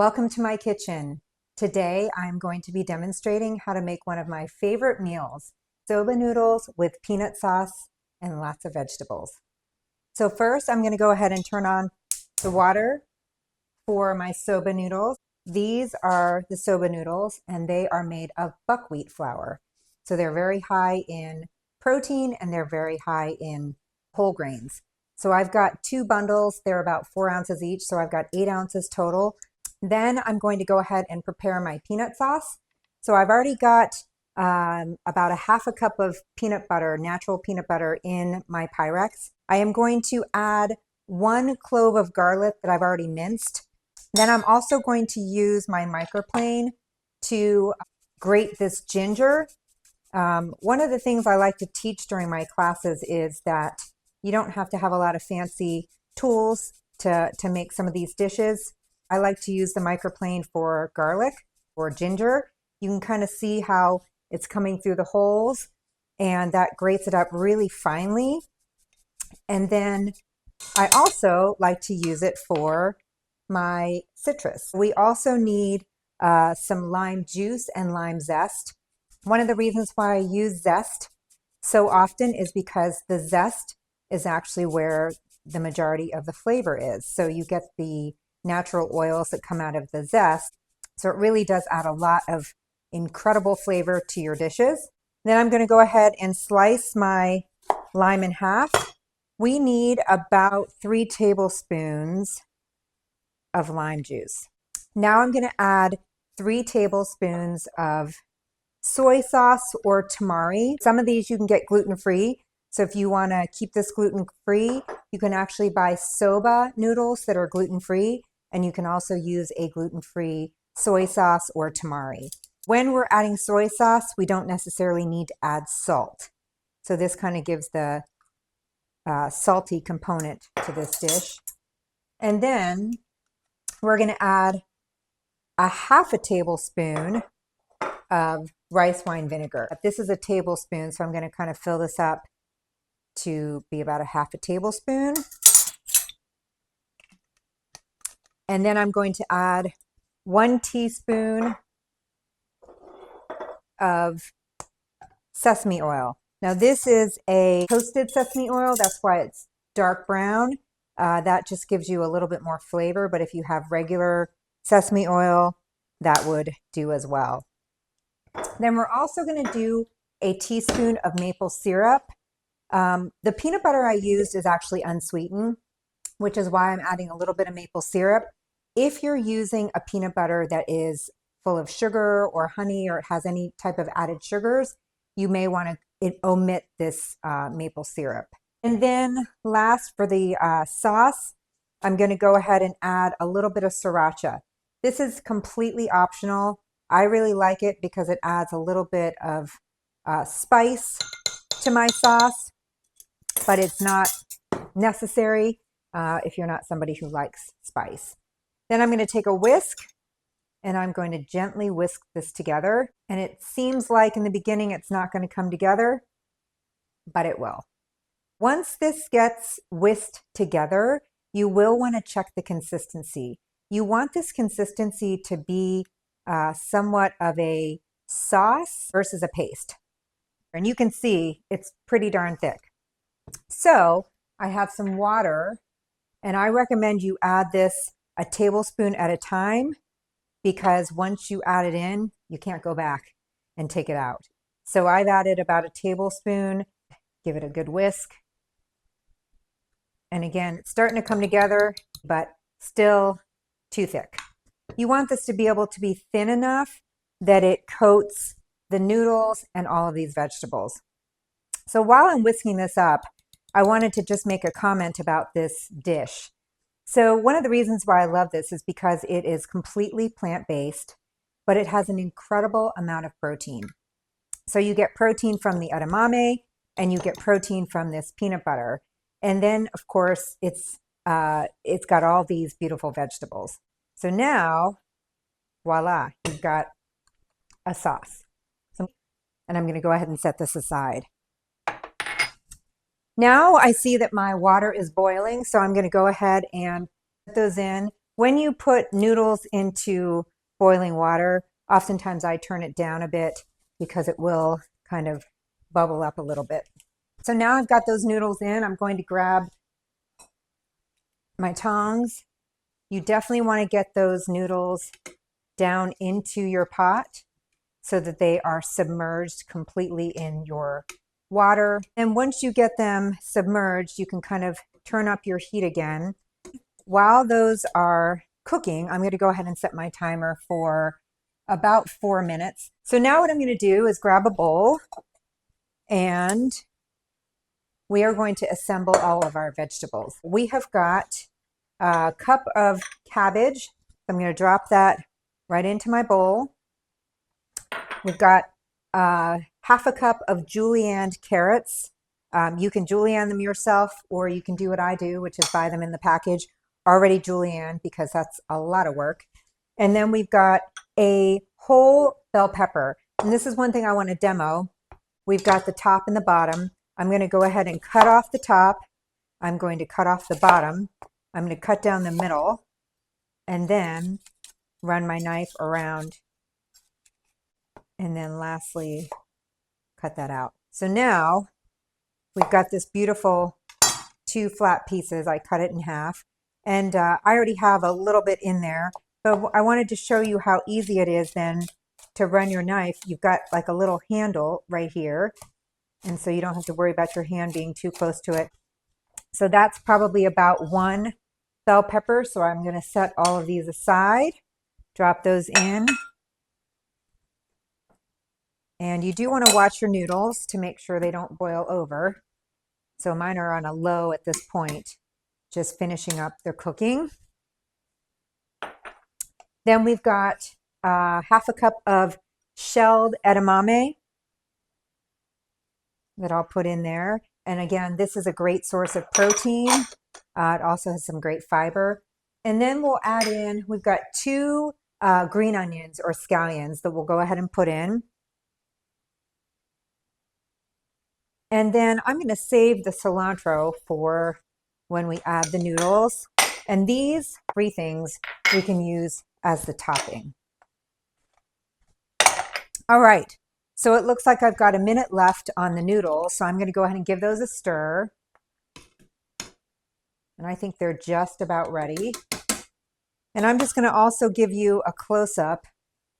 Welcome to my kitchen. Today I'm going to be demonstrating how to make one of my favorite meals, soba noodles with peanut sauce and lots of vegetables. So first I'm going to go ahead and turn on the water for my soba noodles. These are the soba noodles and they are made of buckwheat flour. So they're very high in protein and they're very high in whole grains. So I've got 2 bundles. They're about 4 ounces each. So I've got 8 ounces total. Then I'm going to go ahead and prepare my peanut sauce. So I've already got about a half a cup of peanut butter, natural peanut butter in my Pyrex. I am going to add 1 clove of garlic that I've already minced. Then I'm also going to use my microplane to grate this ginger. One of the things I like to teach during my classes is that you don't have to have a lot of fancy tools to make some of these dishes. I like to use the microplane for garlic or ginger. You can kind of see how it's coming through the holes, and that grates it up really finely. And then I also like to use it for my citrus. We also need some lime juice and lime zest. One of the reasons why I use zest so often is because the zest is actually where the majority of the flavor is. So you get the natural oils that come out of the zest. So it really does add a lot of incredible flavor to your dishes. Then I'm going to go ahead and slice my lime in half. We need about 3 tablespoons of lime juice. Now I'm going to add 3 tablespoons of soy sauce or tamari. Some of these you can get gluten-free. So if you want to keep this gluten-free, you can actually buy soba noodles that are gluten-free, and you can also use a gluten-free soy sauce or tamari. When we're adding soy sauce, we don't necessarily need to add salt. So this kind of gives the salty component to this dish. And then we're going to add a half a tablespoon of rice wine vinegar. This is a tablespoon, so I'm going to kind of fill this up to be about a half a tablespoon. And then I'm going to add 1 teaspoon of sesame oil. Now this is a toasted sesame oil. That's why it's dark brown. That just gives you a little bit more flavor. But if you have regular sesame oil, that would do as well. Then we're also going to do a teaspoon of maple syrup. The peanut butter I used is actually unsweetened, which is why I'm adding a little bit of maple syrup. If you're using a peanut butter that is full of sugar or honey, or it has any type of added sugars, you may want to omit this maple syrup. And then last, for the sauce, I'm going to go ahead and add a little bit of sriracha. This is completely optional. I really like it because it adds a little bit of spice to my sauce, but it's not necessary if you're not somebody who likes spice. Then I'm going to take a whisk and I'm going to gently whisk this together. And it seems like in the beginning it's not going to come together, but it will. Once this gets whisked together, you will want to check the consistency. You want this consistency to be somewhat of a sauce versus a paste. And you can see it's pretty darn thick. So I have some water, and I recommend you add this a tablespoon at a time, because once you add it in, you can't go back and take it out. So I've added about a tablespoon. Give it a good whisk. And again, it's starting to come together, but still too thick. You want this to be able to be thin enough that it coats the noodles and all of these vegetables. So while I'm whisking this up, I wanted to just make a comment about this dish. So one of the reasons why I love this is because it is completely plant-based, but it has an incredible amount of protein. So you get protein from the edamame and you get protein from this peanut butter. And then of course it's got all these beautiful vegetables. So now, voila, you've got a sauce. And I'm going to go ahead and set this aside. Now I see that my water is boiling, so I'm going to go ahead and put those in. When you put noodles into boiling water, oftentimes I turn it down a bit because it will kind of bubble up a little bit. So now I've got those noodles in. I'm going to grab my tongs. You definitely want to get those noodles down into your pot so that they are submerged completely in your water. And once you get them submerged, you can kind of turn up your heat again. While those are cooking, I'm going to go ahead and set my timer for about 4 minutes. So now what I'm going to do is grab a bowl and we are going to assemble all of our vegetables. We have got a cup of cabbage. I'm going to drop that right into my bowl. We've got half a cup of julienned carrots. You can julienne them yourself, or you can do what I do, which is buy them in the package already julienne, because that's a lot of work. And then we've got a whole bell pepper. And this is one thing I want to demo. We've got the top and the bottom. I'm going to go ahead and cut off the top. I'm going to cut off the bottom. I'm going to cut down the middle and then run my knife around. And then lastly, cut that out. So now we've got this beautiful 2 flat pieces. I cut it in half. And I already have a little bit in there. But I wanted to show you how easy it is then to run your knife. You've got like a little handle right here. And so you don't have to worry about your hand being too close to it. So that's probably about 1 bell pepper. So I'm going to set all of these aside, drop those in. And you do want to watch your noodles to make sure they don't boil over. So mine are on a low at this point, just finishing up their cooking. Then we've got half a cup of shelled edamame that I'll put in there. And again, this is a great source of protein. It also has some great fiber. And then we'll add in, we've got 2 green onions or scallions that we'll go ahead and put in. And then I'm going to save the cilantro for when we add the noodles. And these 3 things we can use as the topping. All right, so it looks like I've got a minute left on the noodles. So I'm going to go ahead and give those a stir. And I think they're just about ready. And I'm just going to also give you a close-up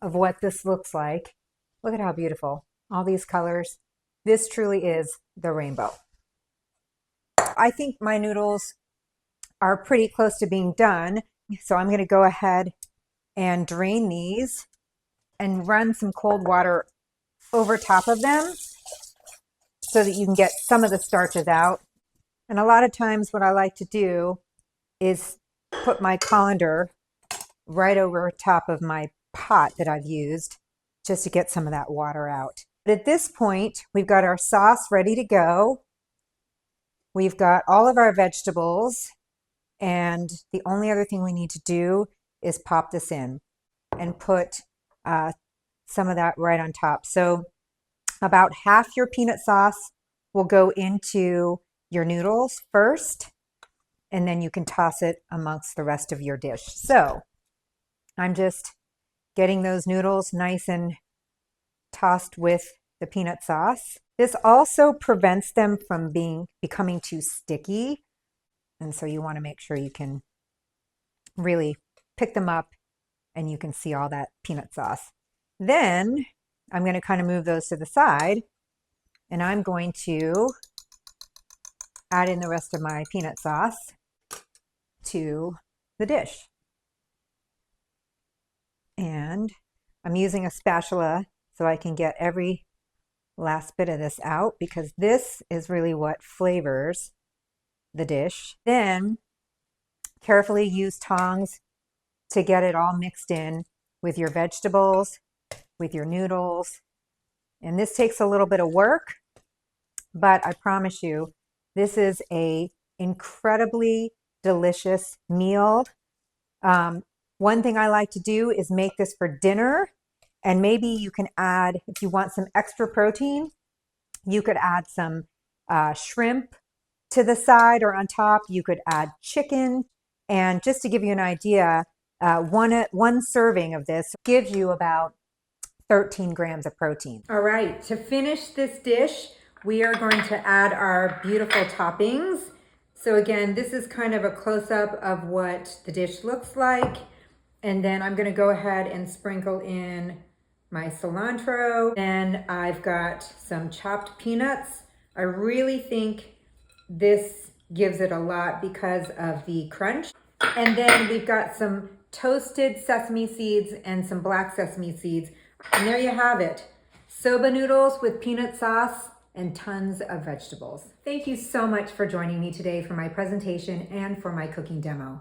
of what this looks like. Look at how beautiful, all these colors. This truly is the rainbow. I think my noodles are pretty close to being done. So I'm going to go ahead and drain these and run some cold water over top of them so that you can get some of the starches out. And a lot of times what I like to do is put my colander right over top of my pot that I've used just to get some of that water out. But at this point, we've got our sauce ready to go. We've got all of our vegetables, and the only other thing we need to do is pop this in and put some of that right on top. So about half your peanut sauce will go into your noodles first, and then you can toss it amongst the rest of your dish. So I'm just getting those noodles nice and tossed with the peanut sauce. This also prevents them from becoming too sticky. And so you want to make sure you can really pick them up and you can see all that peanut sauce. Then I'm going to kind of move those to the side, and I'm going to add in the rest of my peanut sauce to the dish. And I'm using a spatula so I can get every last bit of this out, because this is really what flavors the dish. Then carefully use tongs to get it all mixed in with your vegetables, with your noodles. And this takes a little bit of work, but I promise you, this is an incredibly delicious meal. One thing I like to do is make this for dinner, and maybe you can add, if you want some extra protein, you could add some shrimp to the side or on top. You could add chicken, And just to give you an idea, one serving of this gives you about 13 grams of protein. All right, to finish this dish, we are going to add our beautiful toppings. So again, this is kind of a close-up of what the dish looks like. And then I'm gonna go ahead and sprinkle in my cilantro. Then I've got some chopped peanuts. I really think this gives it a lot because of the crunch. And then we've got some toasted sesame seeds and some black sesame seeds. And there you have it. Soba noodles with peanut sauce and tons of vegetables. Thank you so much for joining me today for my presentation and for my cooking demo.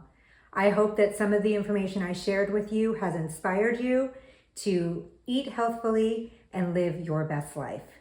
I hope that some of the information I shared with you has inspired you to eat healthfully and live your best life.